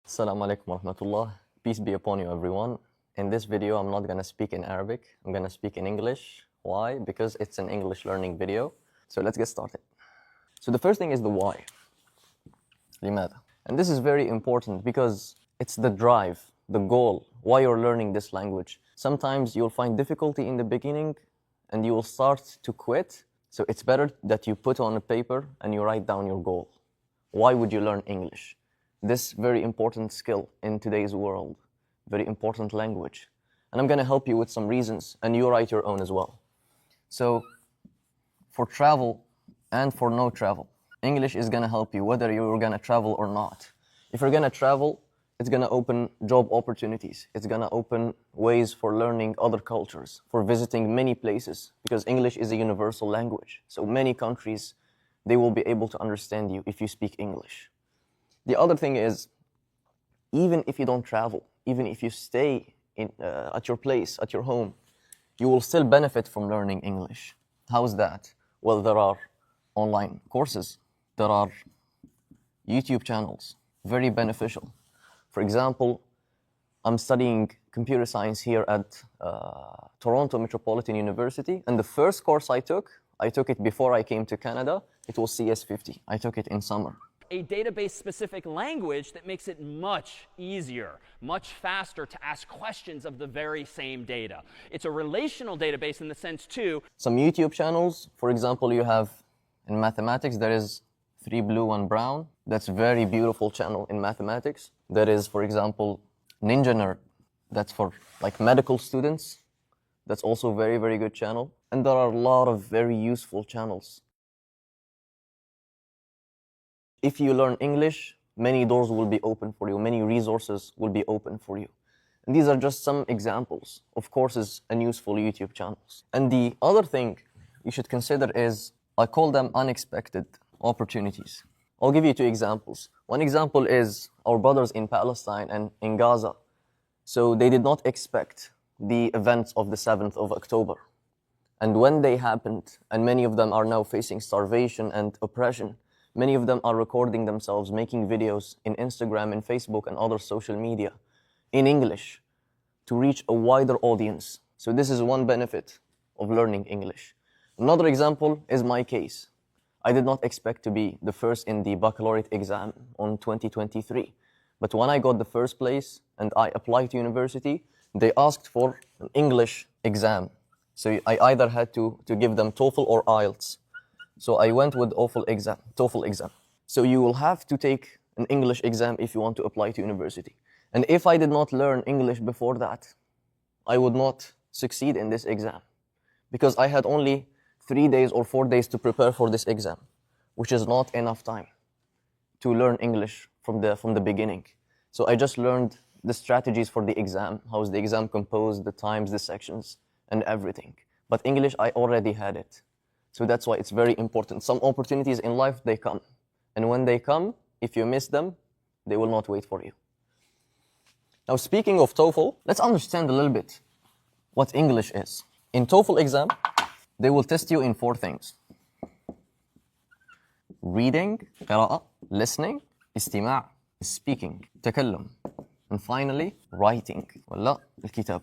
Assalamu alaikum wa rahmatullah. Peace be upon you, everyone. In this video, I'm not going to speak in Arabic. I'm going to speak in English. Why? Because it's an English learning video. So let's get started. So the first thing is the why. لماذا? And this is very important because it's the drive, the goal, why you're learning this language. Sometimes you'll find difficulty in the beginning and you will start to quit. So it's better that you put on a paper and you write down your goal. Why would you learn English? This very important skill in today's world, very important language. And I'm going to help you with some reasons, and you write your own as well. So for travel and for no travel, English is going to help you whether you're going to travel or not. If you're going to travel, it's going to open job opportunities. It's going to open ways for learning other cultures, for visiting many places, because English is a universal language. So many countries, they will be able to understand you if you speak English. The other thing is, even if you don't travel, even if you stay at your place, at your home, you will still benefit from learning English. How's that? Well, there are online courses. There are YouTube channels, very beneficial. For example, I'm studying computer science here at Toronto Metropolitan University, and the first course I took it before I came to Canada. It was CS50. I took it in summer. A database-specific language that makes it much easier, much faster to ask questions of the very same data. It's a relational database in the sense, too. Some YouTube channels, for example, you have in mathematics, there is 3 Blue, 1 Brown. That's a very beautiful channel in mathematics. There is, for example, Ninja Nerd. That's for like medical students. That's also a very, very good channel. And there are a lot of very useful channels. If you learn English, many doors will be open for you, many resources will be open for you. And these are just some examples of courses and useful YouTube channels. And the other thing you should consider is, I call them unexpected opportunities. I'll give you 2 examples. One example is our brothers in Palestine and in Gaza. So they did not expect the events of the 7th of October. And when they happened, and many of them are now facing starvation and oppression, many of them are recording themselves, making videos in Instagram and Facebook and other social media in English to reach a wider audience. So this is one benefit of learning English. Another example is my case. I did not expect to be the first in the baccalaureate exam on 2023. But when I got the first place and I applied to university, they asked for an English exam. So I either had to give them TOEFL or IELTS. So I went with TOEFL exam. So you will have to take an English exam if you want to apply to university. And if I did not learn English before that, I would not succeed in this exam, because I had only 3 days or 4 days to prepare for this exam, which is not enough time to learn English from the beginning. So I just learned the strategies for the exam, how is the exam composed, the times, the sections, and everything. But English, I already had it. So that's why it's very important. Some opportunities in life, they come. And when they come, if you miss them, they will not wait for you. Now, speaking of TOEFL, let's understand a little bit what English is. In TOEFL exam, they will test you in 4 things. Reading, قراءة, listening, استماع, speaking, تكلم. And finally, writing, ولا الكتابة.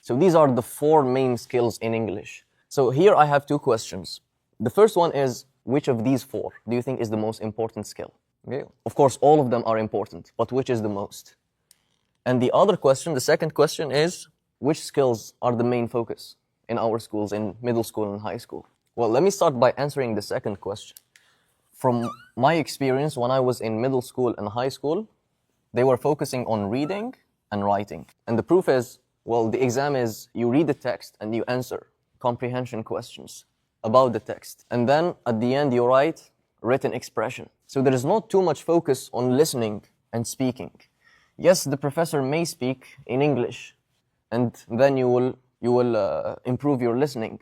So these are the 4 main skills in English. So here I have 2 questions. The first one is, which of these 4 do you think is the most important skill? Okay. Of course, all of them are important, but which is the most? And the other question, the second question is, which skills are the main focus in our schools, in middle school and high school? Well, let me start by answering the second question. From my experience, when I was in middle school and high school, they were focusing on reading and writing. And the proof is, well, the exam is you read the text and you answer comprehension questions about the text. And then at the end, you write written expression. So there is not too much focus on listening and speaking. Yes, the professor may speak in English, and then you will improve your listening.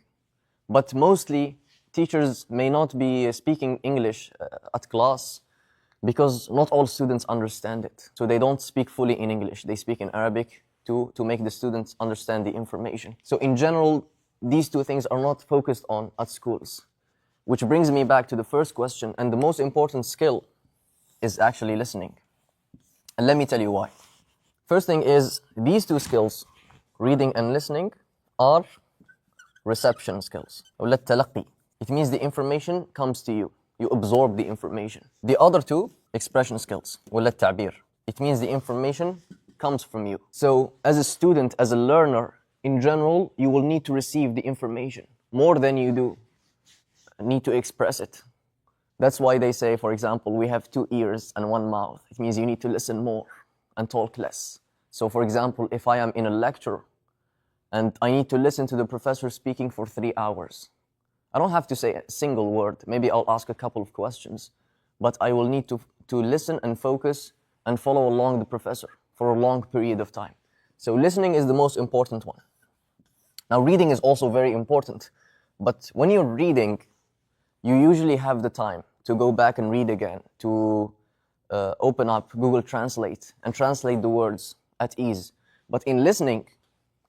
But mostly, teachers may not be speaking English at class because not all students understand it. So they don't speak fully in English. They speak in Arabic to make the students understand the information. So in general, these 2 things are not focused on at schools. Which brings me back to the first question, and the most important skill is actually listening. And let me tell you why. First thing is, these two skills, reading and listening, are reception skills. أو التلقي. It means the information comes to you. You absorb the information. The other two, expression skills. ولا التعبير. It means the information comes from you. So as a student, as a learner, in general, you will need to receive the information more than you do need to express it. That's why they say, for example, we have 2 ears and 1 mouth. It means you need to listen more and talk less. So for example, if I am in a lecture and I need to listen to the professor speaking for 3 hours, I don't have to say a single word. Maybe I'll ask a couple of questions, but I will need to listen and focus and follow along the professor for a long period of time. So listening is the most important one. Now reading is also very important, but when you're reading, you usually have the time to go back and read again, to open up Google Translate and translate the words at ease. But in listening,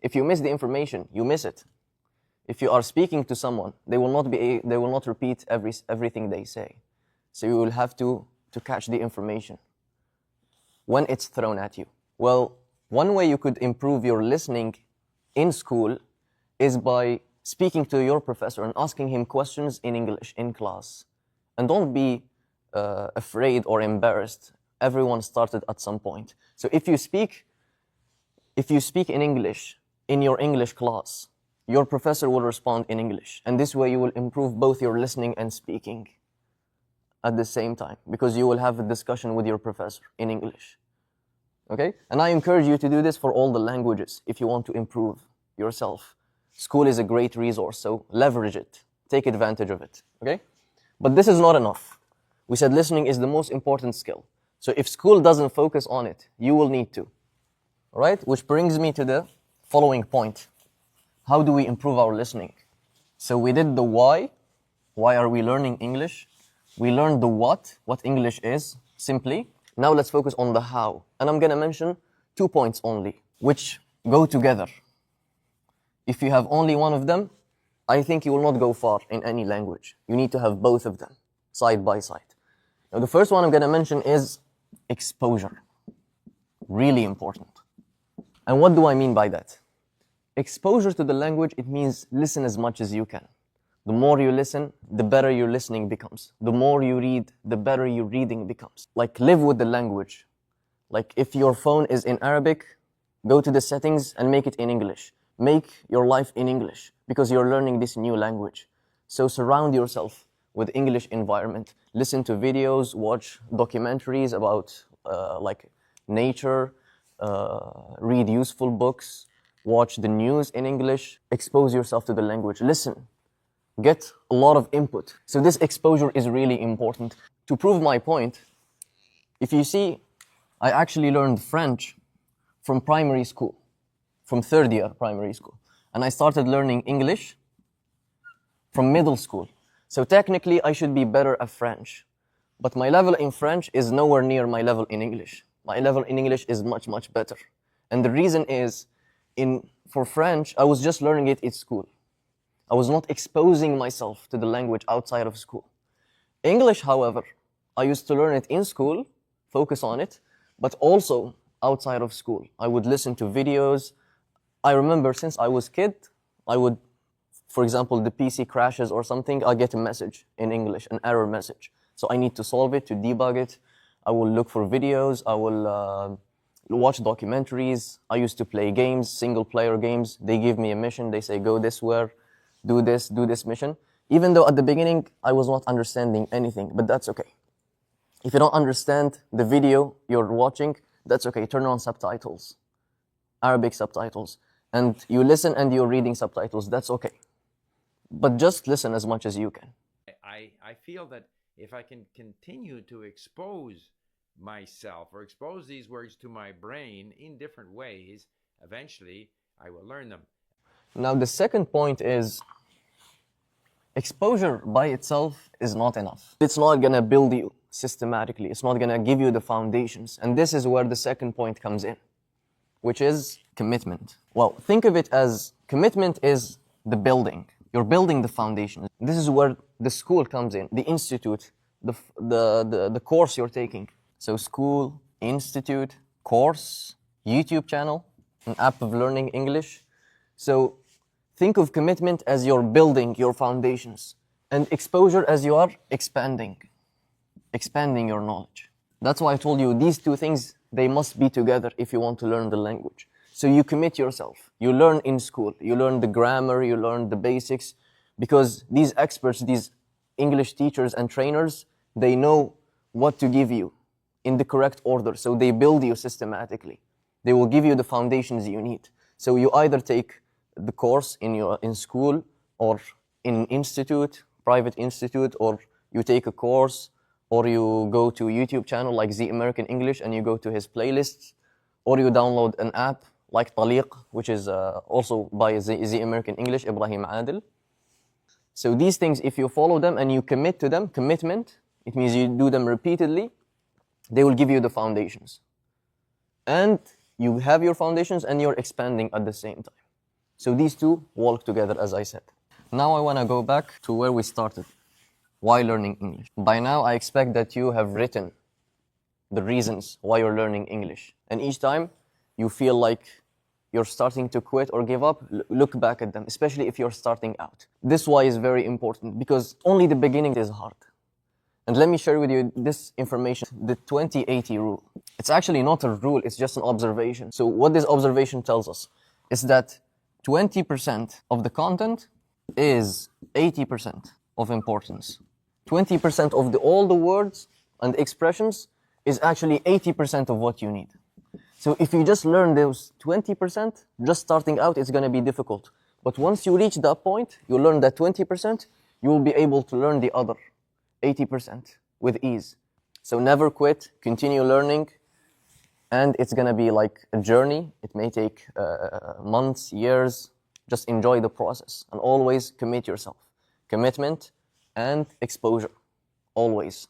if you miss the information, you miss it. If you are speaking to someone, they will not repeat everything they say. So you will have to catch the information when it's thrown at you. Well, one way you could improve your listening in school is by speaking to your professor and asking him questions in English in class. And don't be afraid or embarrassed. Everyone started at some point. So if you speak in English in your English class, your professor will respond in English. And this way you will improve both your listening and speaking at the same time, because you will have a discussion with your professor in English. Okay? And I encourage you to do this for all the languages if you want to improve yourself. School is a great resource, so leverage it. Take advantage of it, okay? But this is not enough. We said listening is the most important skill. So if school doesn't focus on it, you will need to, all right? Which brings me to the following point. How do we improve our listening? So we did the why. Why are we learning English? We learned the what English is, simply. Now let's focus on the how. And I'm gonna mention 2 points only, which go together. If you have only one of them, I think you will not go far in any language. You need to have both of them, side by side. Now, the first one I'm going to mention is exposure. Really important. And what do I mean by that? Exposure to the language, it means listen as much as you can. The more you listen, the better your listening becomes. The more you read, the better your reading becomes. Like, live with the language. Like, if your phone is in Arabic, go to the settings and make it in English. Make your life in English because you're learning this new language. So surround yourself with English environment. Listen to videos, watch documentaries about like nature, read useful books, watch the news in English, expose yourself to the language, listen, get a lot of input. So this exposure is really important. To prove my point, if you see, I actually learned French from primary school. From 3rd year primary school. And I started learning English from middle school. So technically I should be better at French. But my level in French is nowhere near my level in English. My level in English is much, much better. And the reason is, for French, I was just learning it in school. I was not exposing myself to the language outside of school. English, however, I used to learn it in school, focus on it, but also outside of school. I would listen to videos. I remember since I was a kid, I would, for example, the PC crashes or something, I get a message in English, an error message. So I need to solve it, to debug it. I will look for videos. I will watch documentaries. I used to play games, single-player games. They give me a mission. They say, go this way, do this mission. Even though at the beginning, I was not understanding anything, but that's okay. If you don't understand the video you're watching, that's okay. Turn on subtitles, Arabic subtitles. And you listen and you're reading subtitles, that's okay. But just listen as much as you can. I feel that if I can continue to expose myself or expose these words to my brain in different ways, eventually I will learn them. Now the second point is, exposure by itself is not enough. It's not gonna build you systematically. It's not gonna give you the foundations. And this is where the second point comes in, which is commitment. Well, think of it as commitment is the building. You're building the foundation. This is where the school comes in, the institute, the course you're taking. So school, institute, course, YouTube channel, an app of learning English. So think of commitment as you're building your foundations and exposure as you are expanding your knowledge. That's why I told you these two things, they must be together if you want to learn the language. So you commit yourself. You learn in school. You learn the grammar, you learn the basics, because these experts, these English teachers and trainers, they know what to give you in the correct order. So they build you systematically. They will give you the foundations you need. So you either take the course in school or in institute, private institute, or you take a course, or you go to a YouTube channel like The American English and you go to his playlists, or you download an app like Taliq, which is also by The American English, Ibrahim Adil. So these things, if you follow them and you commit to them, commitment, it means you do them repeatedly, they will give you the foundations. And you have your foundations and you're expanding at the same time. So these two walk together, as I said. Now I want to go back to where we started. Why learning English? By now, I expect that you have written the reasons why you're learning English. And each time you feel like you're starting to quit or give up, look back at them, especially if you're starting out. This why is very important, because only the beginning is hard. And let me share with you this information, the 20-80 rule. It's actually not a rule, it's just an observation. So what this observation tells us is that 20% of the content is 80% of importance. 20% of all the words and expressions is actually 80% of what you need. So if you just learn those 20%, just starting out, it's going to be difficult. But once you reach that point, you learn that 20%, you will be able to learn the other 80% with ease. So never quit, continue learning, and it's going to be like a journey. It may take months, years. Just enjoy the process and always commit yourself. Commitment and exposure, always.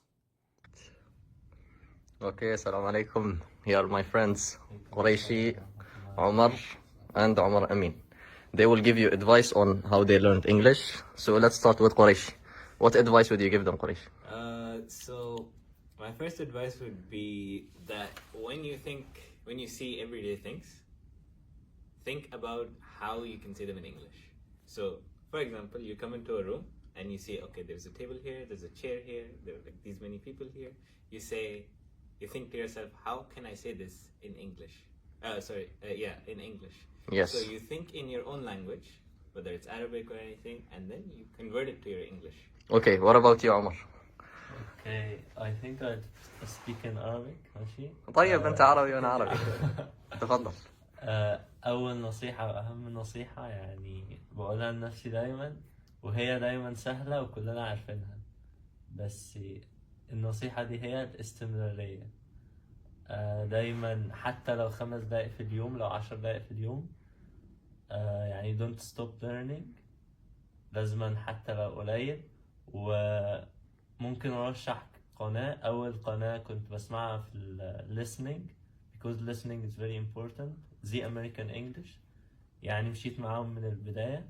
Okay, assalamu alaikum. Here are my friends, Quraishi, Omar, and Omar Amin. They will give you advice on how they learned English. So let's start with Quraish. What advice would you give them, Quraish? So my first advice would be that when you see everyday things, think about how you can say them in English. So, for example, you come into a room and you see, okay, there's a table here, there's a chair here, there are like these many people here. You think to yourself, how can I say this in English? In English. Yes. So you think in your own language, whether it's Arabic or anything, and then you convert it to your English. Okay, what about you, Omar? Okay, I think I'd speak in Arabic, ماشي؟ طيب أنت عربي وأنا عربي. تفضل. أول نصيحة وأهم نصيحة يعني بقولها لنفسي دايما، وهي دايما سهلة وكلنا عارفينها، بس النصيحة دي هي الاستمرارية. دايما حتى لو 5 دقايق في اليوم، لو 10 دقايق في اليوم، يعني don't stop learning. لازما حتى لو قليل. وممكن أرشح قناة، أول قناة كنت بسمعها في listening because listening is very important. The American English. يعني مشيت معاهم من البداية.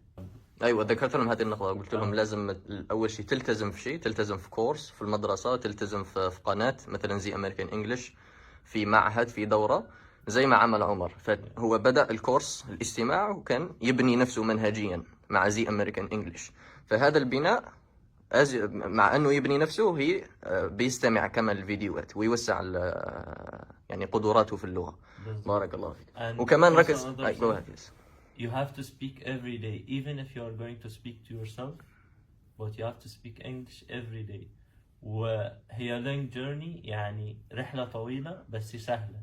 أيوة ذكرت لهم هذه النقطة، قلت لهم لازم أول شيء تلتزم في شيء، تلتزم في كورس في المدرسة، تلتزم في قناة مثلا زي أمريكان إنجليش، في معهد، في دورة زي ما عمل عمر. فهو بدأ الكورس الاستماع وكان يبني نفسه منهجيا مع زي أمريكان إنجليش. فهذا البناء مع أنه يبني نفسه هي بيستمع كمان الفيديوهات ويوسع يعني قدراته في اللغة. بارك الله فيك. وكمان ركز. You have to speak every day, even if you are going to speak to yourself, but you have to speak English every day. وهي long journey، يعني رحلة طويلة بس سهلة.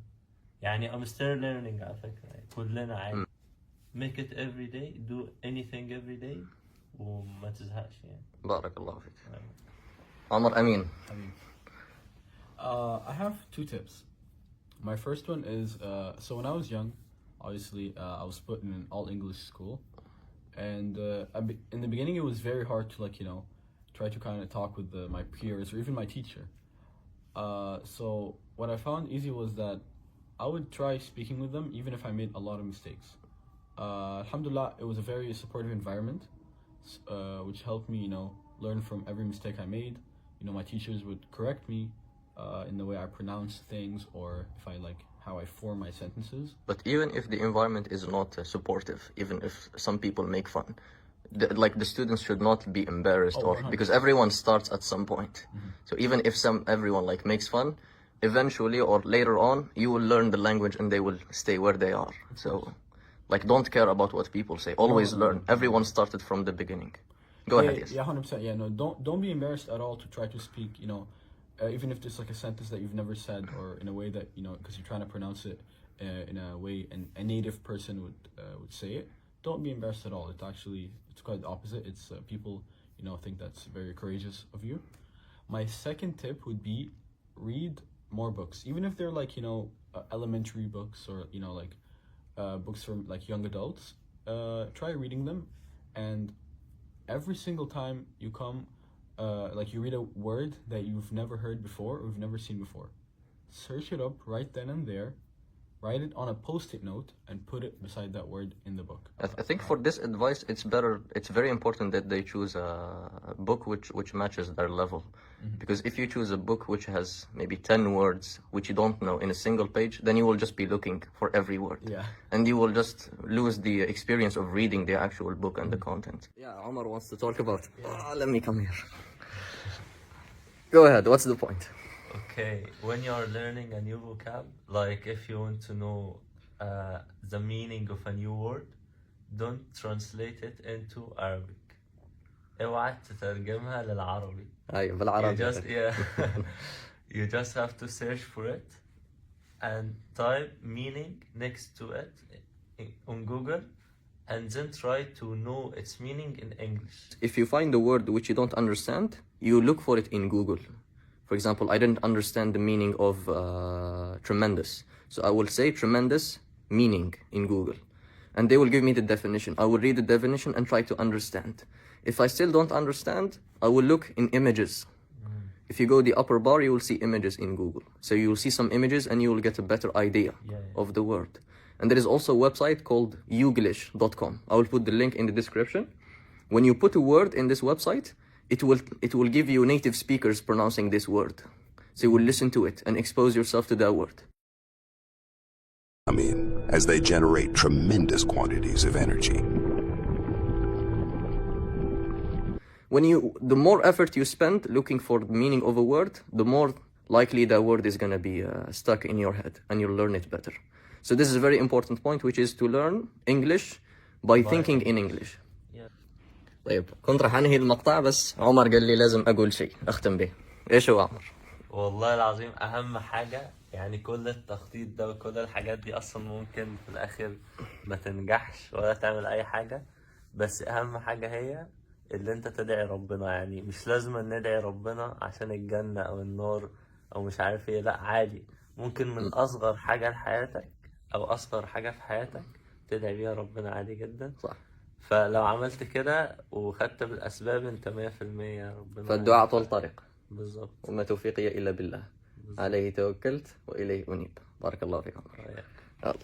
يعني I'm still learning على فكرة، كلنا عادي. Make it every day, do anything every day وما تزهقش يعني. بارك الله فيك. عمر أمين. I have 2 tips. My first one is, so when I was young, obviously, I was put in an all-English school, and in the beginning it was very hard to try to kind of talk with my peers or even my teacher. So what I found easy was that I would try speaking with them even if I made a lot of mistakes. Alhamdulillah, it was a very supportive environment, which helped me, learn from every mistake I made. My teachers would correct me, in the way I pronounce things, or if I like how I form my sentences. But even if the environment is not supportive, even if some people make fun, the students should not be embarrassed, Oh, or 100%. because everyone starts at some point. So even if everyone like makes fun, eventually or later on, you will learn the language and they will stay where they are. So, like, don't care about what people say. Always learn. Everyone started from the beginning. Go ahead, yes. Yeah, 100%. Yeah, no, don't be embarrassed at all to try to speak. Even if there's like a sentence that you've never said, or in a way that because you're trying to pronounce it in a way a native person would say it. Don't be embarrassed at all. It's quite the opposite. It's people think that's very courageous of you. My second tip would be read more books, even if they're like elementary books, or like books from like young adults. Try reading them, and every single time you come like you read a word that you've never heard before or you've never seen before, search it up right then and there, write it on a post-it note, and put it beside that word in the book. I think for this advice, it's very important that they choose a book which matches their level. Because if you choose a book which has maybe 10 words which you don't know in a single page, then you will just be looking for every word. Yeah. And you will just lose the experience of reading the actual book and the content. Yeah, Omar wants to talk about. Let me come here. Go ahead, what's the point? Okay, when you're learning a new vocab, like if you want to know the meaning of a new word, don't translate it into Arabic. اوعى تترجمها للعربي. أيوة بالعربي. You just have to search for it and type meaning next to it on Google, and then try to know its meaning in English. If you find a word which you don't understand, you look for it in Google. For example, I didn't understand the meaning of tremendous. So I will say tremendous meaning in Google. And they will give me the definition. I will read the definition and try to understand. If I still don't understand, I will look in images. If you go the upper bar, you will see images in Google. So you will see some images and you will get a better idea of the word. And there is also a website called youglish.com. I will put the link in the description. When you put a word in this website, it will give you native speakers pronouncing this word. So you will listen to it and expose yourself to that word. As they generate tremendous quantities of energy. The more effort you spend looking for the meaning of a word, the more likely that word is going to be stuck in your head and you'll learn it better. So this is a very important point, which is to learn English by thinking in English. طيب كنت راح انهي المقطع بس عمر قال لي لازم اقول شيء اختم به. ايش هو عمر؟ والله العظيم اهم حاجة، يعني كل التخطيط ده وكل الحاجات دي اصلا ممكن في الاخر ما تنجحش ولا تعمل اي حاجة، بس اهم حاجة هي اللي انت تدعي ربنا. يعني مش لازم ندعي ربنا عشان الجنة او النار او مش عارف ايه، لا عادي، ممكن من اصغر حاجة لحياتك او اصغر حاجة في حياتك تدعي بيها ربنا عادي جدا. صح. فلو عملت كده وخدت بالاسباب انت 100% ربنا. فالدعاء طول طريق. بالظبط. وما توفيقي الا بالله. عليه توكلت واليه انيب. بارك الله فيكم. يلا.